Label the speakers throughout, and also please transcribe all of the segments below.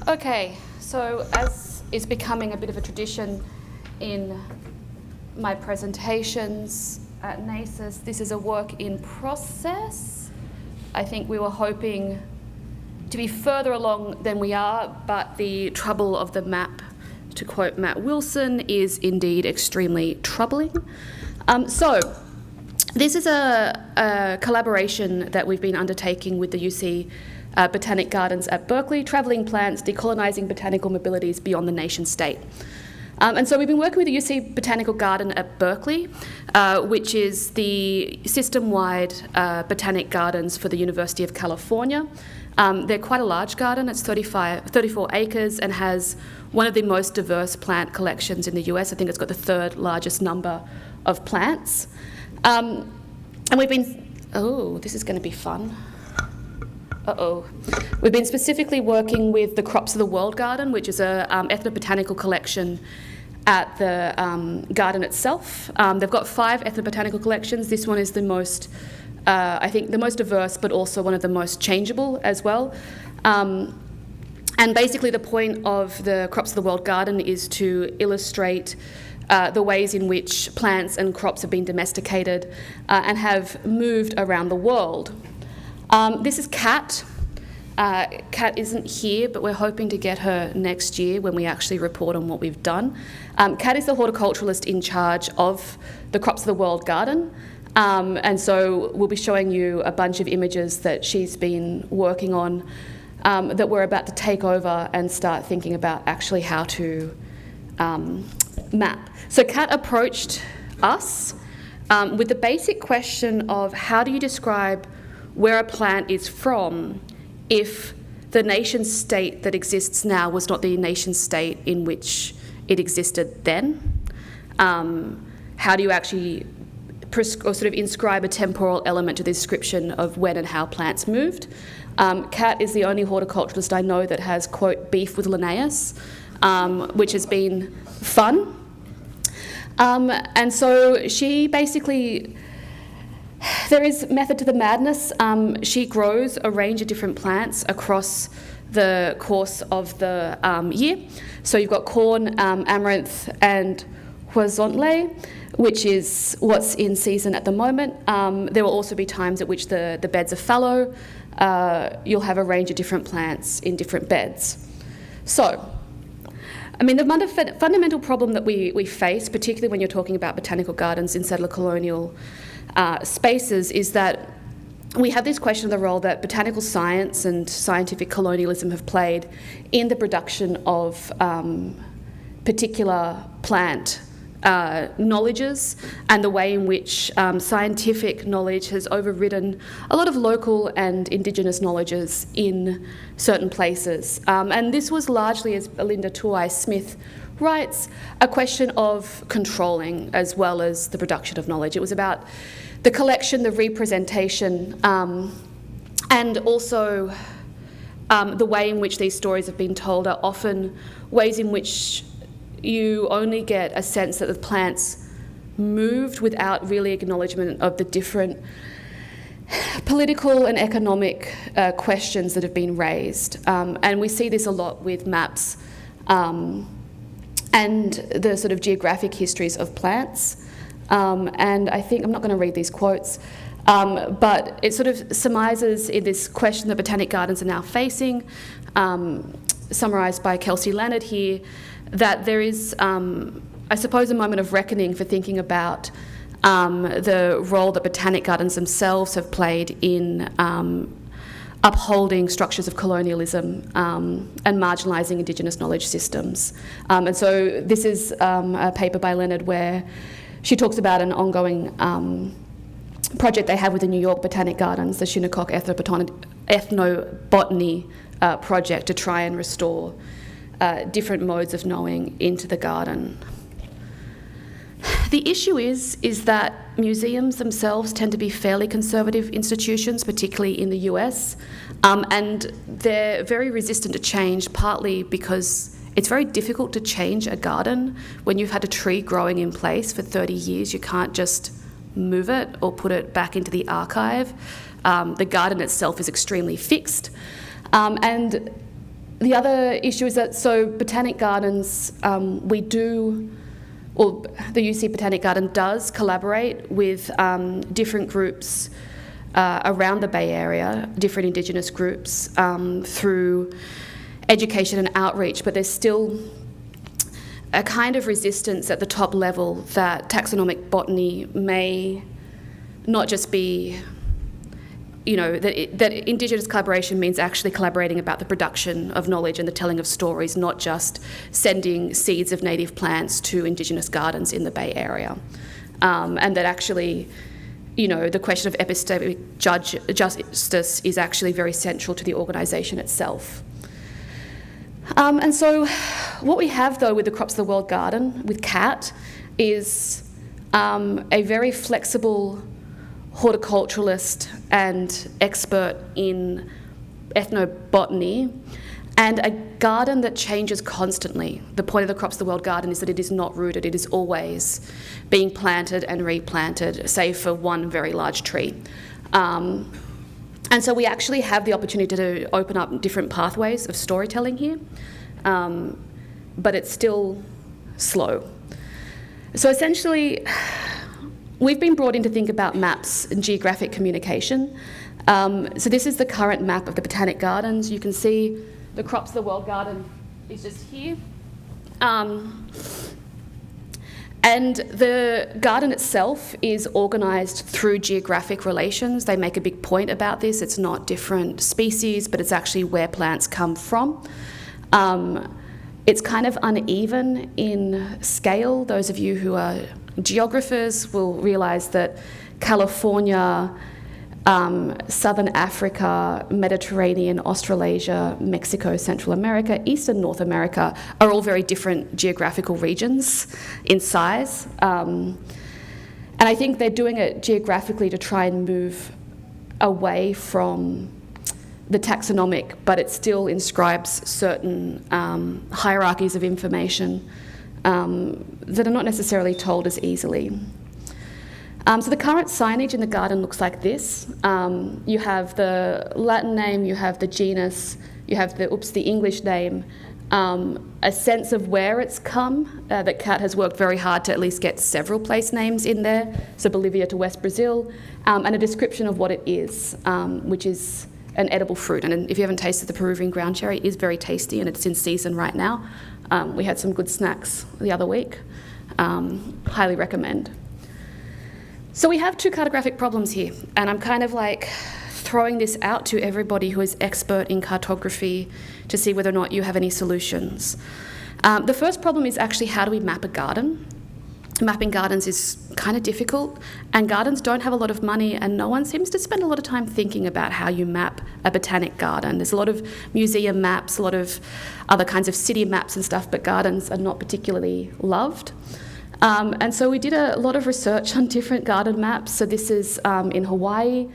Speaker 1: Okay, so as is becoming a bit of a tradition in my presentations at NACIS, this is a work in process. I think we were hoping to be further along than we are, but the trouble of the map, to quote Matt Wilson, is indeed extremely troubling. So this is a collaboration that we've been undertaking with the UC Botanic Gardens at Berkeley, Travelling Plants, Decolonizing Botanical Mobilities Beyond the Nation State. And so we've been working with the UC Botanical Garden at Berkeley, which is the system-wide botanic gardens for the University of California. They're quite a large garden. It's 34 acres and has one of the most diverse plant collections in the US. I think it's got the third largest number of plants. And we've been, oh, this is going to be fun. We've been specifically working with the Crops of the World Garden, which is a ethnobotanical collection at the garden itself. They've got 5 ethnobotanical collections. This one is the most, I think, the most diverse, but also one of the most changeable as well. And basically the point of the Crops of the World Garden is to illustrate the ways in which plants and crops have been domesticated and have moved around the world. This is Kat. Kat isn't here, but we're hoping to get her next year when we actually report on what we've done. Kat is the horticulturalist in charge of the Crops of the World Garden, and so we'll be showing you a bunch of images that she's been working on that we're about to take over and start thinking about actually how to map. So Kat approached us with the basic question of how do you describe where a plant is from if the nation state that exists now was not the nation state in which it existed then? How do you actually or sort of inscribe a temporal element to the description of when and how plants moved? Kat is the only horticulturalist I know that has, quote, beef with Linnaeus, which has been fun. And so she basically, there is method to the madness. She grows a range of different plants across the course of the year. So you've got corn, amaranth, and horizontal, which is what's in season at the moment. There will also be times at which the beds are fallow. You'll have a range of different plants in different beds. So, I mean, the fundamental problem that we face, particularly when you're talking about botanical gardens in settler-colonial spaces, is that we have this question of the role that botanical science and scientific colonialism have played in the production of particular plant knowledges and the way in which scientific knowledge has overridden a lot of local and Indigenous knowledges in certain places. And this was largely, as Belinda Tuai-Smith writes, a question of controlling as well as the production of knowledge. It was about the collection, the representation, and also the way in which these stories have been told are often ways in which you only get a sense that the plants moved without really acknowledgement of the different political and economic questions that have been raised. And we see this a lot with maps and the sort of geographic histories of plants. And I think, I'm not going to read these quotes, but it sort of surmises in this question that botanic gardens are now facing, summarised by Kelsey Leonard here, that there is, I suppose, a moment of reckoning for thinking about the role that botanic gardens themselves have played in upholding structures of colonialism and marginalising Indigenous knowledge systems. And so this is a paper by Leonard where she talks about an ongoing project they have with the New York Botanic Gardens, the Shinnecock Ethnobotany project, to try and restore different modes of knowing into the garden. The issue is that museums themselves tend to be fairly conservative institutions, particularly in the US, and they're very resistant to change, partly because it's very difficult to change a garden. When you've had a tree growing in place for 30 years, you can't just move it or put it back into the archive. The garden itself is extremely fixed. And The other issue is that, so Botanic Gardens, the UC Botanic Garden does collaborate with different groups around the Bay Area, different Indigenous groups, through education and outreach, but there's still a kind of resistance at the top level that taxonomic botany may not just be, that Indigenous collaboration means actually collaborating about the production of knowledge and the telling of stories, not just sending seeds of native plants to Indigenous gardens in the Bay Area. And that actually, the question of epistemic justice is actually very central to the organisation itself. And so what we have, though, with the Crops of the World Garden, with CAT, is a very flexible horticulturalist and expert in ethnobotany, and a garden that changes constantly. The point of the Crops of the World Garden is that it is not rooted, it is always being planted and replanted, save for one very large tree. And so we actually have the opportunity to open up different pathways of storytelling here, but it's still slow. So essentially, we've been brought in to think about maps and geographic communication. So this is the current map of the Botanic Gardens. You can see the Crops of the World Garden is just here. And the garden itself is organised through geographic relations. They make a big point about this. It's not different species, but it's actually where plants come from. It's kind of uneven in scale. Those of you who are geographers will realise that California, Southern Africa, Mediterranean, Australasia, Mexico, Central America, Eastern North America are all very different geographical regions in size. And I think they're doing it geographically to try and move away from the taxonomic, but it still inscribes certain hierarchies of information that are not necessarily told as easily. So the current signage in the garden looks like this. You have the Latin name, you have the genus, you have the English name, a sense of where it's come, that Kat has worked very hard to at least get several place names in there, so Bolivia to West Brazil, and a description of what it is, which is an edible fruit. And if you haven't tasted the Peruvian ground cherry, it is very tasty and it's in season right now. We had some good snacks the other week. Highly recommend. So we have two cartographic problems here, and I'm kind of like throwing this out to everybody who is expert in cartography to see whether or not you have any solutions. The first problem is actually, how do we map a garden? Mapping gardens is kind of difficult, and gardens don't have a lot of money, and no one seems to spend a lot of time thinking about how you map a botanic garden. There's a lot of museum maps, a lot of other kinds of city maps and stuff, but gardens are not particularly loved. And so we did a lot of research on different garden maps. So this is in Hawaii.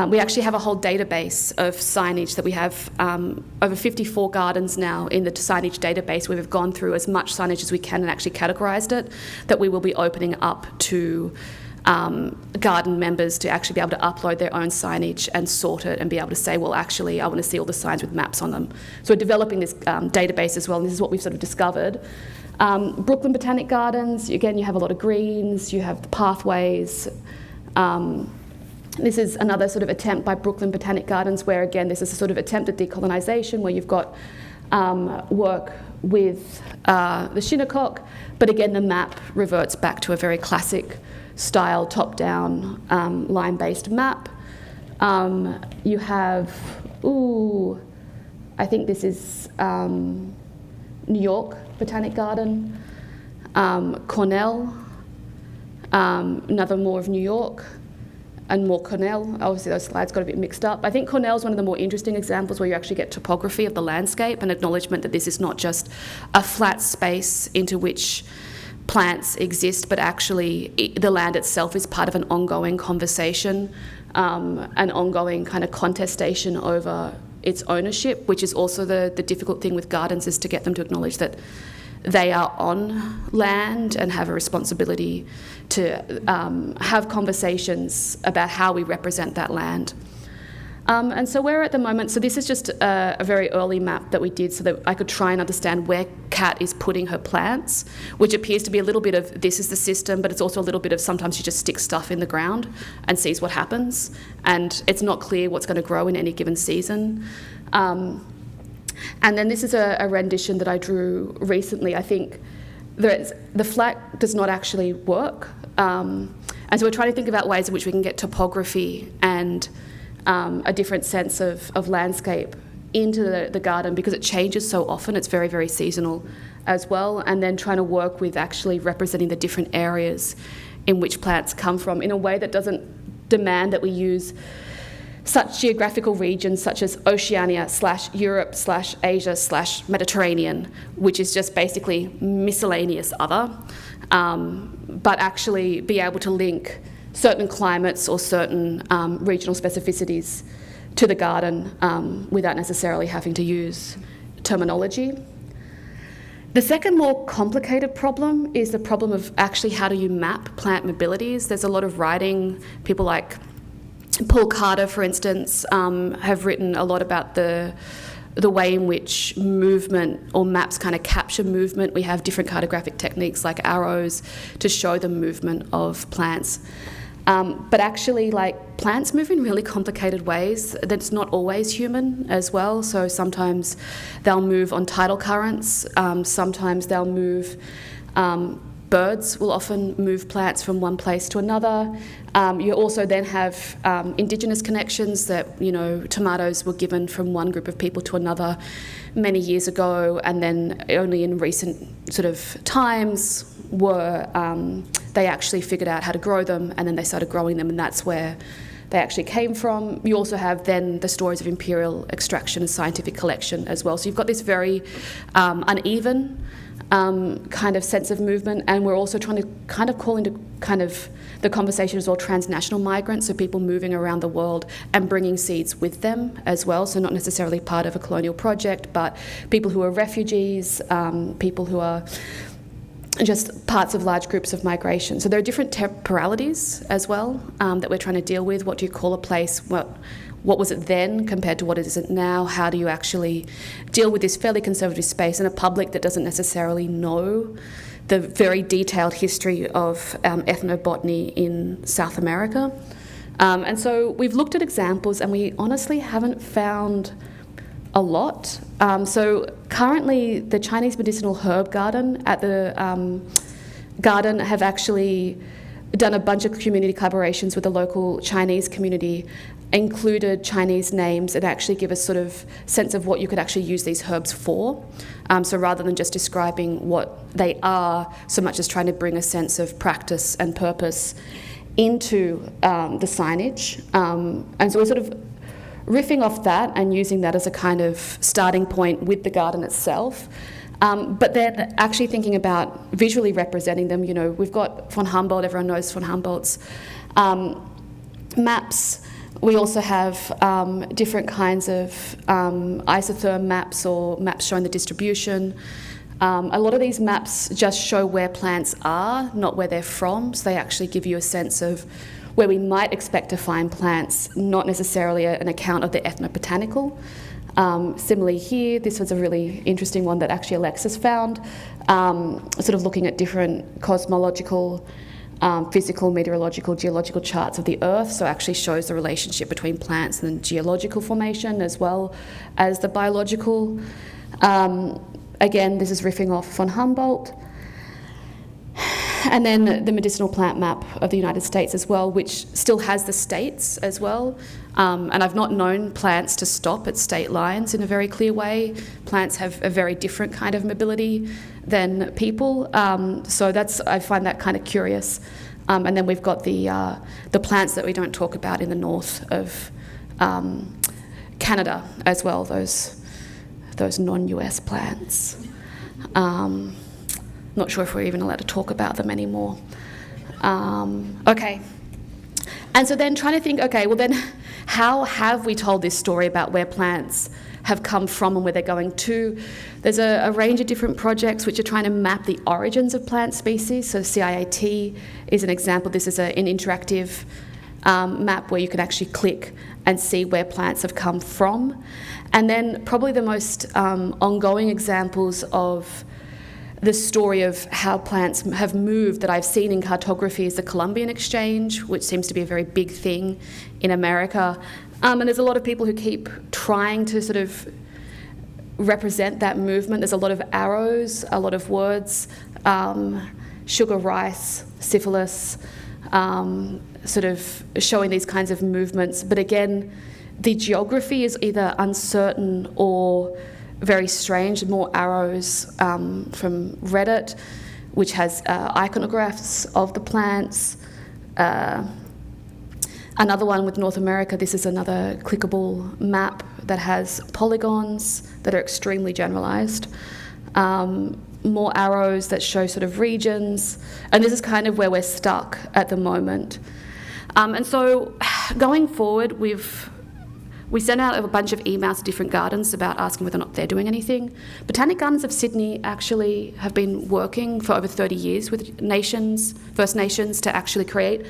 Speaker 1: We actually have a whole database of signage that we have over 54 gardens now in the signage database, where we've gone through as much signage as we can and actually categorised it, that we will be opening up to garden members to actually be able to upload their own signage and sort it and be able to say, well, actually, I want to see all the signs with maps on them. So we're developing this database as well, and this is what we've sort of discovered. Brooklyn Botanic Gardens, again, you have a lot of greens, you have the pathways. This is another sort of attempt by Brooklyn Botanic Gardens, where again, this is a sort of attempt at decolonization, where you've got work with the Shinnecock, but again, the map reverts back to a very classic style, top-down, line-based map. You have, I think this is New York Botanic Garden, Cornell, another more of New York, and more Cornell. Obviously those slides got a bit mixed up. I think Cornell is one of the more interesting examples where you actually get topography of the landscape and acknowledgement that this is not just a flat space into which plants exist, but actually the land itself is part of an ongoing conversation, an ongoing kind of contestation over its ownership, which is also the difficult thing with gardens, is to get them to acknowledge that they are on land and have a responsibility to have conversations about how we represent that land. And so we're at the moment, so this is just a very early map that we did so that I could try and understand where Kat is putting her plants, which appears to be a little bit of this is the system, but it's also a little bit of sometimes she just sticks stuff in the ground and sees what happens. And it's not clear what's going to grow in any given season. And then this is a rendition that I drew recently. I think the flat does not actually work. And so we're trying to think about ways in which we can get topography and a different sense of landscape into the garden, because it changes so often. It's very, very seasonal as well. And then trying to work with actually representing the different areas in which plants come from in a way that doesn't demand that we use such geographical regions such as Oceania/Europe/Asia/Mediterranean, which is just basically miscellaneous other, but actually be able to link certain climates or certain regional specificities to the garden without necessarily having to use terminology. The second more complicated problem is the problem of actually how do you map plant mobilities. There's a lot of writing, people like Paul Carter, for instance, have written a lot about the way in which movement or maps kind of capture movement. We have different cartographic techniques like arrows to show the movement of plants. But actually, like, plants move in really complicated ways that's not always human as well. So sometimes they'll move on tidal currents, sometimes they'll move, birds will often move plants from one place to another. You also then have Indigenous connections that, tomatoes were given from one group of people to another many years ago, and then only in recent sort of times were they actually figured out how to grow them, and then they started growing them, and that's where they actually came from. You also have then the stories of imperial extraction and scientific collection as well. So you've got this very uneven kind of sense of movement, and we're also trying to kind of call into kind of the conversation as well transnational migrants, so people moving around the world and bringing seeds with them as well, so not necessarily part of a colonial project, but people who are refugees, people who are just parts of large groups of migration. So there are different temporalities as well that we're trying to deal with. What do you call a place? What was it then compared to what it isn't now? How do you actually deal with this fairly conservative space and a public that doesn't necessarily know the very detailed history of ethnobotany in South America? And so we've looked at examples, and we honestly haven't found a lot. So currently the Chinese Medicinal Herb Garden at the garden have actually done a bunch of community collaborations with the local Chinese community, included Chinese names, and actually give a sort of sense of what you could actually use these herbs for. So rather than just describing what they are, so much as trying to bring a sense of practice and purpose into the signage. And so we're sort of riffing off that and using that as a kind of starting point with the garden itself. But then actually thinking about visually representing them. We've got von Humboldt, everyone knows von Humboldt's maps. We also have different kinds of isotherm maps or maps showing the distribution. A lot of these maps just show where plants are, not where they're from, so they actually give you a sense of where we might expect to find plants, not necessarily an account of the ethnobotanical. Similarly here, this was a really interesting one that actually Alexis found, sort of looking at different cosmological, physical, meteorological, geological charts of the Earth, so actually shows the relationship between plants and geological formation as well as the biological. Again, this is riffing off von Humboldt. And then the medicinal plant map of the United States as well, which still has the states as well. And I've not known plants to stop at state lines in a very clear way. Plants have a very different kind of mobility than people. So I find that kind of curious. And then we've got the plants that we don't talk about in the north of Canada as well, those non-US plants. Not sure if we're even allowed to talk about them anymore. Okay. And so then trying to think, okay, well then how have we told this story about where plants have come from and where they're going to? There's a range of different projects which are trying to map the origins of plant species. So CIAT is an example. This is an interactive map where you can actually click and see where plants have come from. And then probably the most ongoing examples of the story of how plants have moved that I've seen in cartography is the Columbian Exchange, which seems to be a very big thing in America. And there's a lot of people who keep trying to sort of represent that movement. There's a lot of arrows, a lot of words, sugar, rice, syphilis, sort of showing these kinds of movements. But again, the geography is either uncertain or very strange. More arrows from Reddit, which has iconographs of the plants. Another one with North America, this is another clickable map that has polygons that are extremely generalised. More arrows that show sort of regions. And this is kind of where we're stuck at the moment. And so going forward, we sent out a bunch of emails to different gardens about asking whether or not they're doing anything. Botanic Gardens of Sydney actually have been working for over 30 years with First Nations, to actually create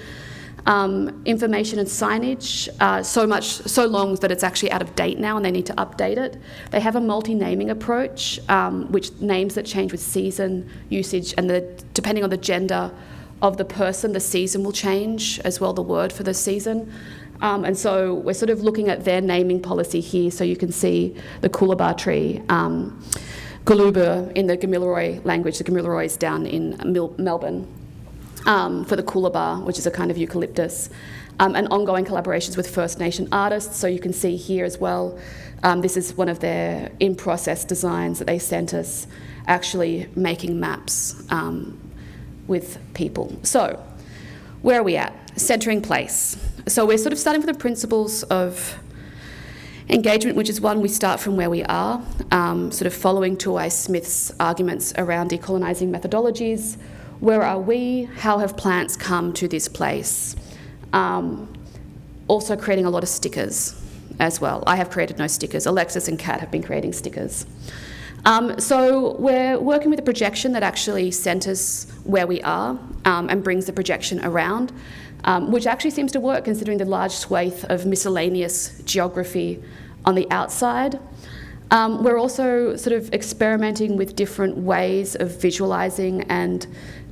Speaker 1: information and signage, so long that it's actually out of date now and they need to update it. They have a multi-naming approach, which names that change with season, usage, and depending on the gender of the person, the season will change as well, the word for the season. And so we're sort of looking at their naming policy here, so you can see the coolabah tree, Guluba in the Gamilaroi language. The Gamilaroi is down in Melbourne. For the coolabah, which is a kind of eucalyptus, and ongoing collaborations with First Nation artists. So you can see here as well, this is one of their in-process designs that they sent us, actually making maps with people. So where are we at? Centering place. So we're sort of starting from the principles of engagement, which is one, we start from where we are, sort of following Tuai Smith's arguments around decolonizing methodologies. Where are we? How have plants come to this place? Also creating a lot of stickers as well. I have created no stickers. Alexis and Kat have been creating stickers. So we're working with a projection that actually centres where we are and brings the projection around, which actually seems to work considering the large swathe of miscellaneous geography on the outside. We're also sort of experimenting with different ways of visualising and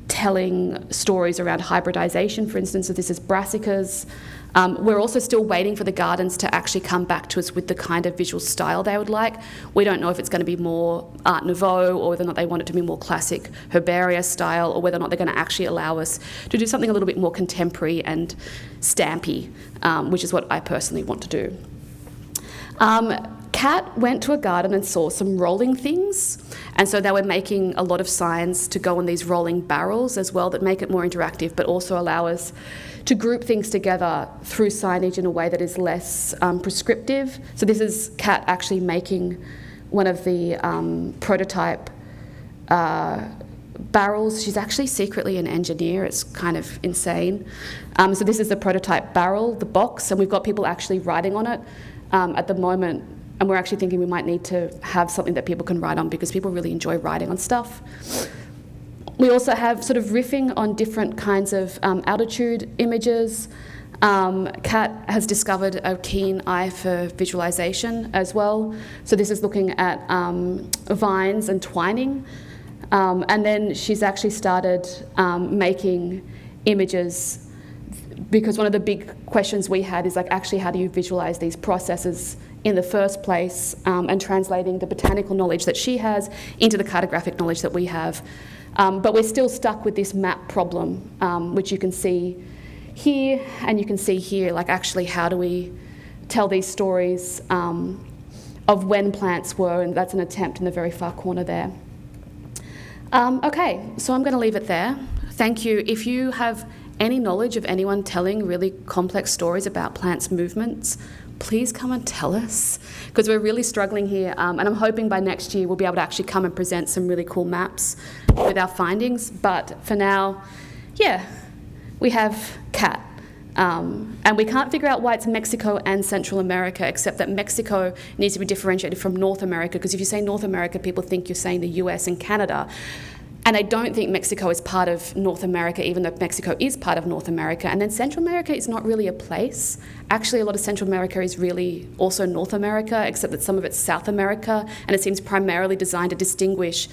Speaker 1: telling stories around hybridisation, for instance. So this is brassicas. We're also still waiting for the gardens to actually come back to us with the kind of visual style they would like. We don't know if it's going to be more Art Nouveau or whether or not they want it to be more classic herbaria style, or whether or not they're going to actually allow us to do something a little bit more contemporary and stampy, which is what I personally want to do. Kat went to a garden and saw some rolling things, and so they were making a lot of signs to go on these rolling barrels as well that make it more interactive, but also allow us to group things together through signage in a way that is less prescriptive. So this is Kat actually making one of the prototype barrels. She's actually secretly an engineer. It's kind of insane. So this is the prototype barrel, the box, and we've got people actually writing on it at the moment. And we're actually thinking we might need to have something that people can write on, because people really enjoy writing on stuff. We also have sort of riffing on different kinds of altitude images. Kat has discovered a keen eye for visualisation as well. So this is looking at vines and twining. And then she's actually started making images, because one of the big questions we had is like, actually, how do you visualise these processes in the first place, and translating the botanical knowledge that she has into the cartographic knowledge that we have. But we're still stuck with this map problem, which you can see here and you can see here, like actually how do we tell these stories of when plants were, and that's an attempt in the very far corner there. Okay, so I'm going to leave it there. Thank you. If you have any knowledge of anyone telling really complex stories about plants' movements, please come and tell us, because we're really struggling here, and I'm hoping by next year we'll be able to actually come and present some really cool maps with our findings. But for now, yeah, we have Kat. And we can't figure out why it's Mexico and Central America, except that Mexico needs to be differentiated from North America, because if you say North America, people think you're saying the US and Canada. And I don't think Mexico is part of North America, even though Mexico is part of North America. And then Central America is not really a place. Actually, a lot of Central America is really also North America, except that some of it's South America, and it seems primarily designed to distinguish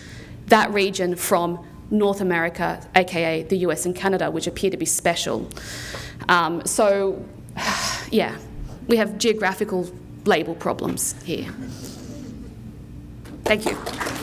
Speaker 1: that region from North America, aka the US and Canada, which appear to be special. So, yeah, we have geographical label problems here. Thank you.